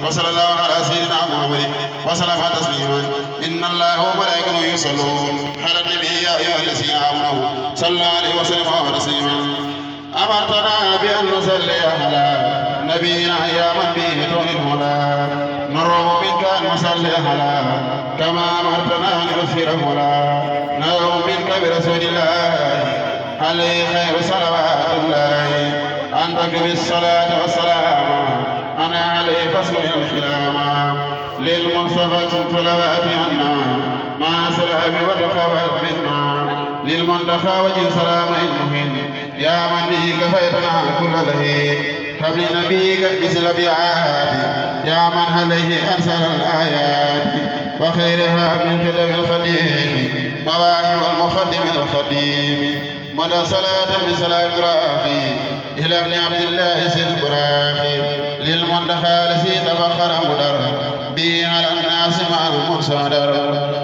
وصلى الله على سيدنا محمد وسلم تسليما. إن الله وملائكته يصلون على النبي يا أيها الذين آمنوا صلى عليه وسلم تسليما. أمرتنا بأن نصلي على نبينا أياما به دون الهدى نرجو منك أن نصلي على كما أمرتنا أن نغفر الهدى نرجو منك برسول الله عليه خير صلوات الله أن تقم الصلاة والسلام أنا عليه فصل الخلامة للمصطفى صلوات عنا مع سلام والخوات منا للمنتخى وجه سلام المهين يا من به كفيتنا كل ذهين قبل نبيك مثل بيعات يا من عليه أرسل الآيات وخيرها من كتب الخديم مواهب المخدم الخديم مدى صلاة بسلام راقي إلى ابن عبد الله سيد براقي للمنتخى الذي تفخر مدر به على الناس مع المنصدر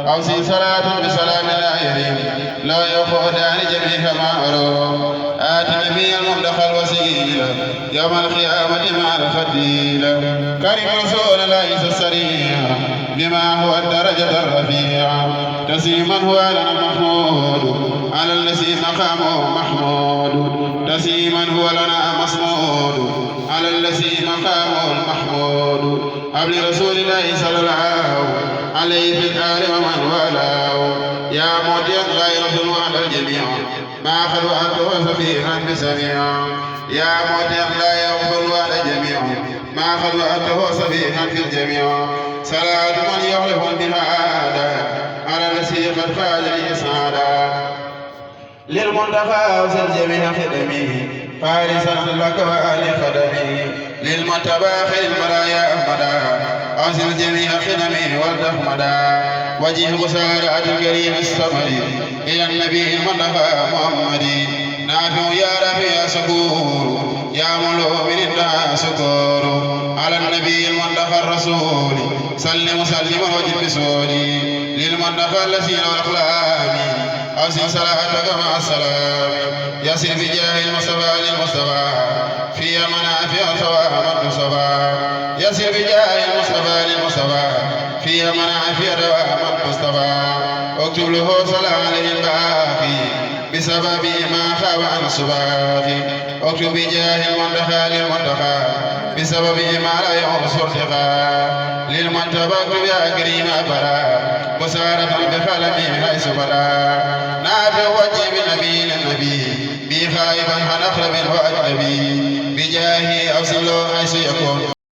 أوصي صلاة بسلام لا يريم لا يخودان جميع ما أروا آت نبي المنتخى الوسيلة يوم القيامة مع الفضيلة كريم رسول الله السريع بما هو الدرجة الرفيعة تسيما هو لنا محمود على الذي مقامه محمود تسيما هو لنا مسمود على الذي مقامه المحمود قبل رسول الله صلى الله عليه في الآل ومن والاه يا موديا غير ظلم على الجميع ما أخذ وأنت وسفيها بسميع يا موديا لا يغفل على الجميع ما أخذ وأنت وسفيها في الجميع صلاة من يعرف بهذا على الذي قد فاز لي سعادا للمنتقى وسل جميع خدمه فارسا لك وآل خدمه للمتباخر المرايا أحمدا أوصل جميع خدمه والتحمدا وجه مسارعة الكريم السمري إلى النبي المنتقى محمد نافع يا رفيع سكور يا ملو من الدعاء سكور على النبي المنتقى الرسول سلم وجد بسولي للمنتقى الذي له الأقلام أوصل صلاتك مع السلام يسر بجاه المصطفى للمصطفى في منافع ثواب المصطفى يسر بجاه المصطفى للمصطفى في منافع ثواب المصطفى اكتب له صلى عليه الباقي بسبب ما خاب عن الصباح اكتب بجاه المنتخى للمنتخى بسبب ما لا يعرس ارتقى للمنتبك يا كريم أبرا بسارة بخلمي حيث بدا نافع وجه بالنبي للنبي بي خائفا عن أخرب وأجنبي بجاهي أوصل حيث يكون